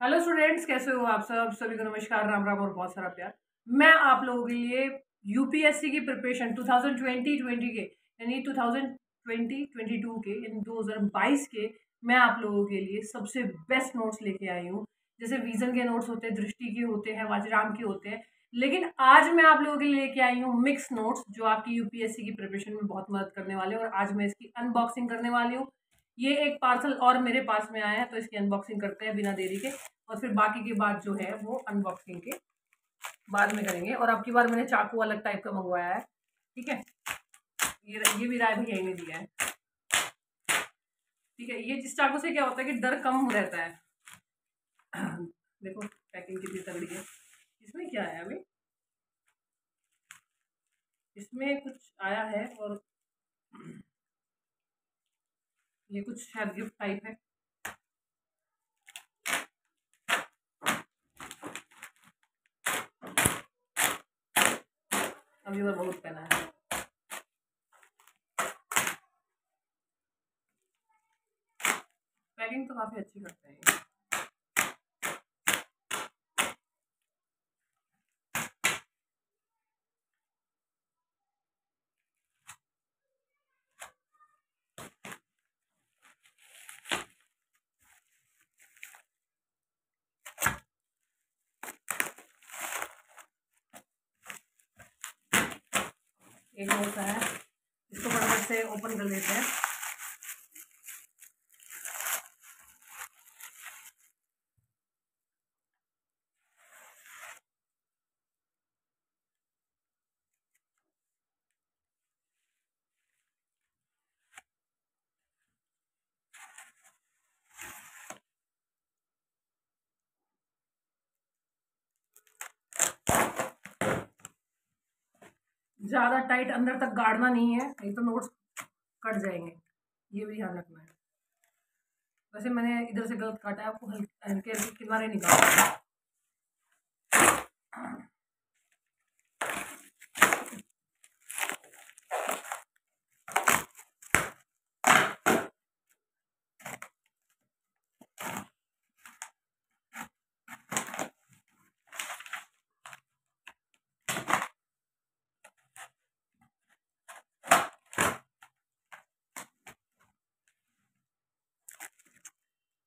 Hello students, कैसे हो आप सब? सभी को नमस्कार, राम राम और बहुत सारा प्यार। मैं आप लोगों के लिए यूपीएससी की प्रिपरेशन 2020 के यानी 2022 के यानी 2022 के मैं आप लोगों के लिए सबसे बेस्ट नोट्स लेके आई हूँ। जैसे विजन के नोट्स होते हैं, दृष्टि के होते हैं, वाजीराम के होते हैं, लेकिन आज मैं आप लोगों के लिए लेके आई हूँ मिक्स नोट्स जो आपकी यूपीएससी की प्रिपरेशन में बहुत मदद करने वाले हैं। और आज मैं इसकी अनबॉक्सिंग करने वाली हूँ। ये एक पार्सल और मेरे पास में आया है, तो इसकी अनबॉक्सिंग करते हैं बिना देरी के। और फिर बाकी की बात जो है वो अनबॉक्सिंग के बाद में करेंगे। और अब की बार मैंने चाकू अलग टाइप का मंगवाया है, ठीक है। ये भी राय भी यही ने दिया है, ठीक है। ये जिस चाकू से क्या होता है कि डर कम रहता है। देखो पैकिंग कितनी तगड़ी है। इसमें क्या है अभी? इसमें कुछ आया है और ये कुछ शायद गिफ्ट टाइप है। अभी और बहुत पहना है। पैकिंग तो काफी अच्छी करते हैं। एक नोट है, इसको फटाफट से ओपन कर लेते हैं। ज्यादा टाइट अंदर तक गाड़ना नहीं है, नहीं तो नोट्स कट जाएंगे, ये भी ध्यान रखना है। वैसे मैंने इधर से गलत काटा है, आपको हल्के हल्के किनारे निकाल।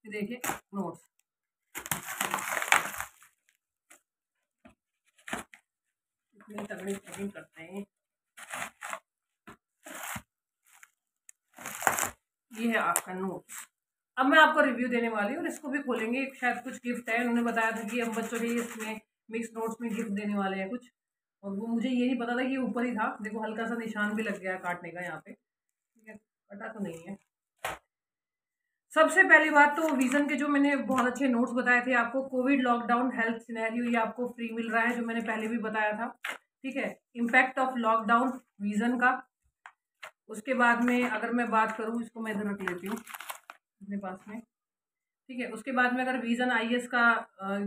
देखिए नोट्स, इतनी तगड़ी पैकिंग करते हैं। ये है आपका नोट्स। अब मैं आपको रिव्यू देने वाली हूँ और इसको भी खोलेंगे। शायद कुछ गिफ्ट है, उन्होंने बताया था कि हम बच्चों के इसमें मिक्स नोट्स में गिफ्ट देने वाले हैं कुछ। और वो मुझे ये नहीं पता था कि ये ऊपर ही था। देखो हल्का सा निशान भी लग गया है काटने का यहाँ पे, ठीक है, कटा तो नहीं है। सबसे पहली बात तो विजन के जो मैंने बहुत अच्छे नोट्स बताए थे आपको, कोविड लॉकडाउन हेल्थ सिनेरियो, ये आपको फ्री मिल रहा है, जो मैंने पहले भी बताया था, ठीक है। इम्पैक्ट ऑफ लॉकडाउन विजन का। उसके बाद में अगर मैं बात करूँ, इसको मैं इधर रख लेती हूँ अपने पास में, ठीक है। उसके बाद में अगर विजन आईएएस का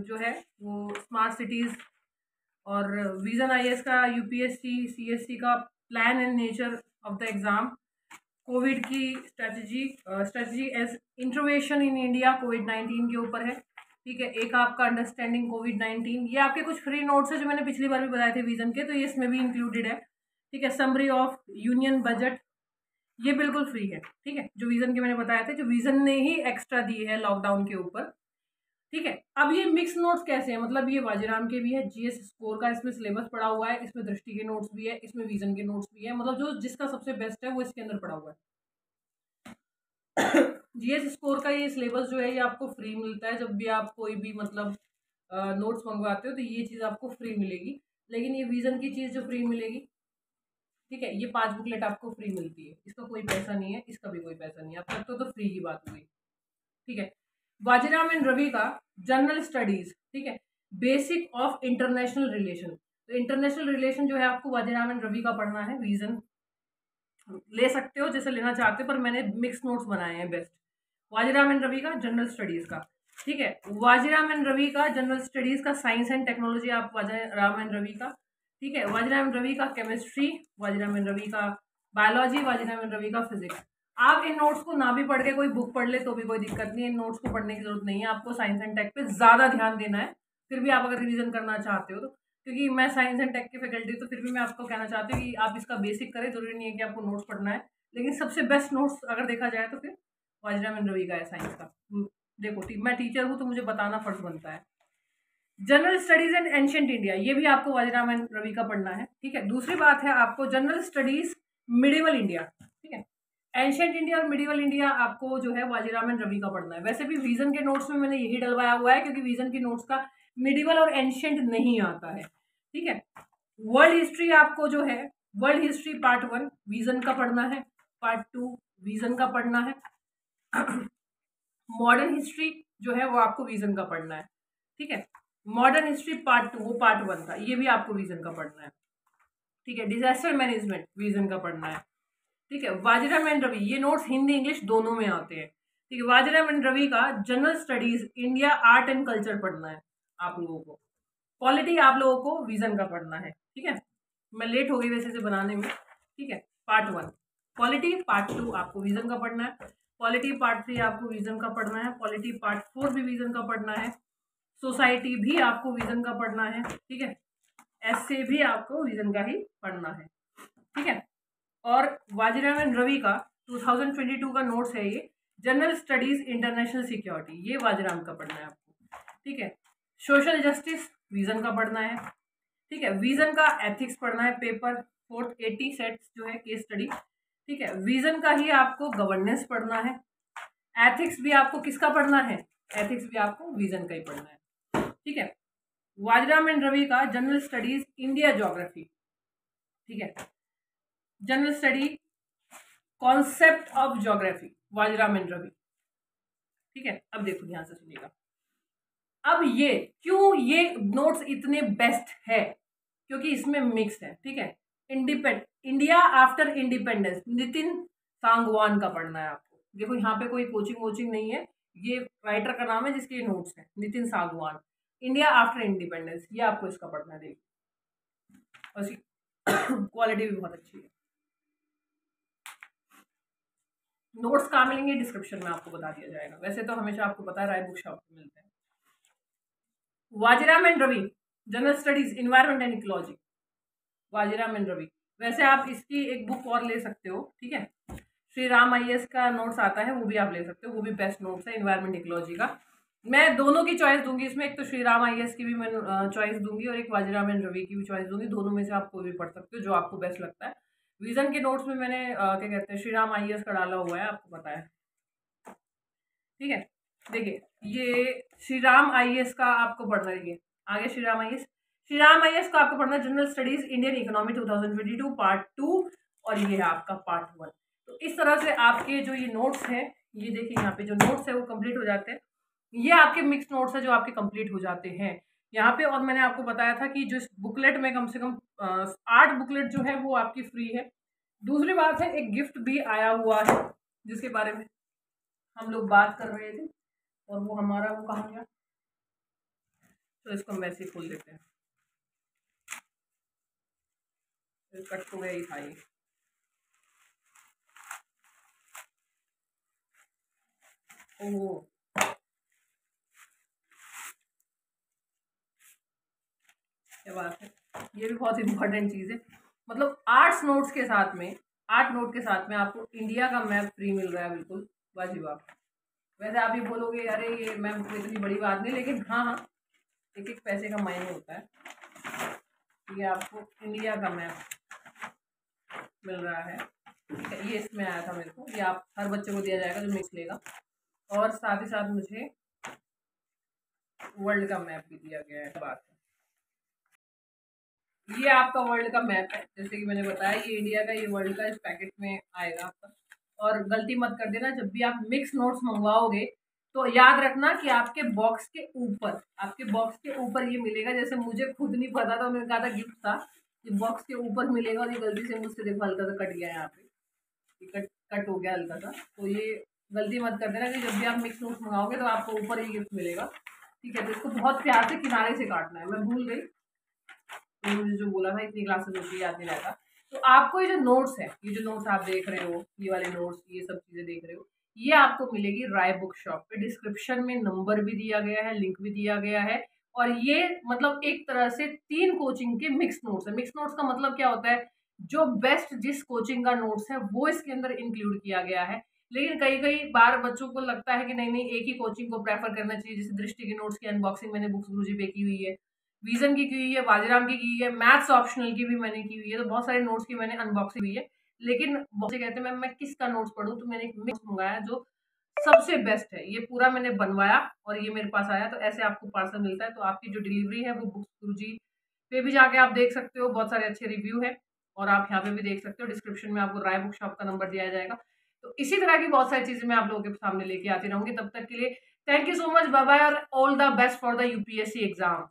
जो है वो स्मार्ट सिटीज, और विजन आईएएस का यूपीएससी सीएससी का plan and nature of the exam, covid की strategy as intervention in India कोविड-19 के ऊपर है, ठीक है। एक आपका अंडरस्टैंडिंग कोविड-19, ये आपके कुछ फ्री नोट्स है जो मैंने पिछली बार भी बताए थे विजन के, तो ये इसमें भी इंक्लूडेड है, ठीक है। समरी ऑफ यूनियन बजट, ये बिल्कुल फ्री है, ठीक है। जो विजन के मैंने बताया थे, जो विजन ने ही एक्स्ट्रा दिए है लॉकडाउन के ऊपर, ठीक है। अब ये मिक्स नोट्स कैसे हैं, मतलब ये वाजीराम के भी है, जीएस स्कोर का इसमें सिलेबस पड़ा हुआ है, इसमें दृष्टि के नोट्स भी है, इसमें विजन के नोट्स भी है, मतलब जो जिसका सबसे बेस्ट है वो इसके अंदर पड़ा हुआ है। जीएस स्कोर का ये सिलेबस जो है ये आपको फ्री मिलता है। जब भी आप कोई भी मतलब नोट्स मंगवाते हो तो ये चीज़ आपको फ्री मिलेगी। लेकिन ये विजन की चीज़ जो फ्री मिलेगी, ठीक है, ये 5 बुकलेट आपको फ्री मिलती है, इसका कोई पैसा नहीं है, इसका भी कोई पैसा नहीं है। अब तक तो फ्री की बात हुई, ठीक है। वाजीराम एंड रवि का जनरल स्टडीज, ठीक है, बेसिक ऑफ इंटरनेशनल रिलेशन। तो इंटरनेशनल रिलेशन जो है आपको वाजीराम एंड रवि का पढ़ना है। विजन ले सकते हो जैसे लेना चाहते हो, पर मैंने मिक्स नोट्स बनाए हैं बेस्ट। वाजीराम एंड रवि का जनरल स्टडीज का, ठीक है। वाजीराम एंड रवि का जनरल स्टडीज का साइंस एंड टेक्नोलॉजी, आप वाजीराम एंड रवि का, ठीक है। वाजीराम एंड रवि का केमिस्ट्री, वाजीराम एंड रवि का बायोलॉजी, वाजीराम एंड रवि का फिजिक्स। आप इन नोट्स को ना भी पढ़ के कोई बुक पढ़ ले तो भी कोई दिक्कत नहीं है, इन नोट्स को पढ़ने की जरूरत नहीं है, आपको साइंस एंड टेक पे ज़्यादा ध्यान देना है। फिर भी आप अगर रिवीजन करना चाहते हो तो, क्योंकि मैं साइंस एंड टेक की फैकल्टी, तो फिर भी मैं आपको कहना चाहती हूँ कि आप इसका बेसिक करें, जरूरी नहीं है कि आपको नोट्स पढ़ना है। लेकिन सबसे बेस्ट नोट्स अगर देखा जाए तो फिर वाजिराम एंड रवि का है साइंस का। देखो मैं टीचर हूँ तो मुझे बताना फर्ज बनता है। General studies and ancient India, ये भी आपको वाजिराम एंड रवि का पढ़ना है, ठीक है। दूसरी बात है आपको जनरल स्टडीज मिडिवल इंडिया, ठीक है। एंशिएंट इंडिया और मिडिवल इंडिया आपको जो है वाजिराम एंड रवि का पढ़ना है। वैसे भी विजन के नोट्स में मैंने यही डलवाया हुआ है, क्योंकि विजन के नोट्स का मिडिवल और एंशिएंट नहीं आता है, ठीक है। वर्ल्ड हिस्ट्री आपको जो है, वर्ल्ड हिस्ट्री पार्ट 1 विजन का पढ़ना है, पार्ट 2 विजन का पढ़ना है। मॉडर्न हिस्ट्री जो है वो आपको विजन का पढ़ना है, ठीक है। मॉडर्न हिस्ट्री पार्ट 2 वो पार्ट 1 था, ये भी आपको विजन का पढ़ना है, ठीक है। डिजास्टर मैनेजमेंट विजन का पढ़ना है, ठीक है। वाजिराम एंड रवि ये नोट्स हिंदी इंग्लिश दोनों में आते हैं, ठीक है। वाजिराम एंड रवि का general studies India art and culture पढ़ना है आप लोगों को। पॉलिटी आप लोगों को विजन का पढ़ना है, ठीक है। मैं लेट हो गई वैसे से बनाने में, ठीक है। पार्ट 1 पॉलिटी, पार्ट 2 आपको विजन का पढ़ना है, पॉलिटी पार्ट 3 आपको विजन का पढ़ना है, पॉलिटी पार्ट 4 भी विजन का पढ़ना है, सोसाइटी भी आपको विजन का पढ़ना है, ठीक है। एसए भी आपको विजन का ही पढ़ना है, ठीक है। और वाजिराम एंड रवि का 2022 का नोट्स है ये, जनरल स्टडीज इंटरनेशनल सिक्योरिटी, ये वाजिराम का पढ़ना है आपको, ठीक है। सोशल जस्टिस विजन का पढ़ना है, ठीक है। विजन का एथिक्स पढ़ना है, पेपर 480 सेट्स जो है केस स्टडी, ठीक है। विजन का ही आपको गवर्नेंस पढ़ना है। एथिक्स भी आपको किसका पढ़ना है, एथिक्स भी आपको विजन का ही पढ़ना है, ठीक है। वाजिराम एंड रवि का जनरल स्टडीज इंडिया ज्योग्राफी, ठीक है। General study concept of geography Vajiram and Ravi, ठीक है। अब देखो ध्यान से सुनिएगा, अब ये क्यों ये नोट्स इतने बेस्ट है, क्योंकि इसमें मिक्स है, ठीक है। India after independence Nitin Sangwan का पढ़ना है आपको। देखो यहाँ पे कोई कोचिंग वोचिंग नहीं है, ये राइटर का नाम है जिसके ये नोट्स हैं, Nitin Sangwan, India after independence, ये आपको इसका पढ़ना है। देखिए और इसकी क्वालिटी भी बहुत अच्छी है। नोट्स कहाँ मिलेंगे, डिस्क्रिप्शन में आपको बता दिया जाएगा। वैसे तो हमेशा आपको पता है राय बुक शॉप में मिलते हैं। Vajiram and Ravi general studies environment and ecology, Vajiram and Ravi. वैसे आप इसकी एक बुक और ले सकते हो, ठीक है। श्री राम IAS का नोट्स आता है, वो भी आप ले सकते हो, वो भी बेस्ट नोट्स है इन्वायरमेंट इकोलॉजी का। मैं दोनों की चॉइस दूंगी इसमें, एक तो श्री राम IAS की भी मैं चॉइस दूंगी और एक वाजिराम एंड रवि की भी चॉइस दूंगी। दोनों में से आप कोई भी पढ़ सकते हो जो आपको बेस्ट लगता है। विजन के नोट्स में मैंने क्या कहते हैं श्री राम IAS का डाला हुआ है, आपको पता है, ठीक है। देखिए ये श्री राम IAS का आपको पढ़ना है, ये आगे श्री राम IAS का आपको पढ़ना है general studies Indian economy 2022 part 2, और ये है आपका पार्ट 1। तो इस तरह से आपके जो ये नोट्स हैं, ये देखिए यहाँ पे जो नोट्स है वो कंप्लीट हो जाते हैं। ये आपके मिक्स नोट्स है जो आपके कंप्लीट हो जाते हैं यहाँ पे। और मैंने आपको बताया था कि जो बुकलेट में कम से कम 8 बुकलेट जो है वो आपकी फ्री है। दूसरी बात है एक गिफ्ट भी आया हुआ है जिसके बारे में हम लोग बात कर रहे थे, और वो हमारा वो कहाँ गया, तो इसको हम वैसे ही खोल देते हैं, कट तो गया ही था ये। ओह क्या बात है, ये भी बहुत इंपॉर्टेंट चीज़ है। मतलब 8 नोट्स के साथ में, 8 नोट के साथ में आपको इंडिया का मैप फ्री मिल रहा है, बिल्कुल वाजिब। वैसे आप ये बोलोगे अरे ये मैम तो इतनी बड़ी बात नहीं, लेकिन हाँ हाँ एक एक पैसे का मायने होता है। ये आपको इंडिया का मैप मिल रहा है, ठीक है। ये इसमें आया था मेरे को, ये आप हर बच्चे को दिया जाएगा जो मिक्स लेगा। और साथ ही साथ मुझे वर्ल्ड का मैप भी दिया गया है। बात है ये आपका वर्ल्ड का मैप है, जैसे कि मैंने बताया ये इंडिया का, ये वर्ल्ड का, इस पैकेट में आएगा आपका। और गलती मत कर देना, जब भी आप मिक्स नोट्स मंगवाओगे तो याद रखना कि आपके बॉक्स के ऊपर ये मिलेगा। जैसे मुझे खुद नहीं पता था, मैंने कहा था गिफ्ट था, ये बॉक्स के ऊपर मिलेगा, और ये गलती से मुझसे देखो हल्का सा कट गया है यहाँ पे, कट हो गया हल्का सा। तो ये गलती मत कर देना कि जब भी आप मिक्स नोट्स मंगाओगे तो आपको ऊपर ही गिफ्ट मिलेगा, ठीक है। तो इसको बहुत प्यार से किनारे से काटना है, मैं भूल गई, तो मुझे जो बोला था इतनी क्लासेस होती है याद नहीं रहता। तो आपको ये जो नोट्स है, ये जो नोट्स आप देख रहे हो, ये वाले नोट्स, ये सब चीजें देख रहे हो, ये आपको मिलेगी राय बुक शॉप पे। डिस्क्रिप्शन में नंबर भी दिया गया है, लिंक भी दिया गया है। और ये मतलब एक तरह से 3 कोचिंग के मिक्स नोट्स है। मिक्स नोट्स का मतलब क्या होता है, जो बेस्ट जिस कोचिंग का नोट्स है वो इसके अंदर इंक्लूड किया गया है। लेकिन कई कई बार बच्चों को लगता है कि नहीं नहीं, एक ही कोचिंग को प्रेफर करना चाहिए। जैसे दृष्टि के नोट्स की अनबॉक्सिंग मैंने बुक्स गुरुजी पे की हुई है, विजन की हुई है, बाजीराम की है, मैथ्स ऑप्शनल की भी मैंने की हुई है। तो बहुत सारे नोट्स की मैंने अनबॉक्सिंग हुई है। लेकिन बहुत से कहते हैं मैम मैं किसका नोट्स पढ़ूं, तो मैंने एक मिक्स मंगाया जो सबसे बेस्ट है। ये पूरा मैंने बनवाया और ये मेरे पास आया। तो ऐसे आपको पार्सल मिलता है। तो आपकी जो डिलीवरी है वो बुक्स गुरुजी पे भी जाके आप देख सकते हो, बहुत सारे अच्छे रिव्यू है। और आप यहाँ पे भी देख सकते हो, डिस्क्रिप्शन में आपको राय बुक शॉप का नंबर दिया जाएगा। तो इसी तरह की बहुत सारी चीजें मैं आप लोगों के सामने लेके आती रहूंगी। तब तक के लिए thank you so much, bye bye, और all the best for the UPSC exam.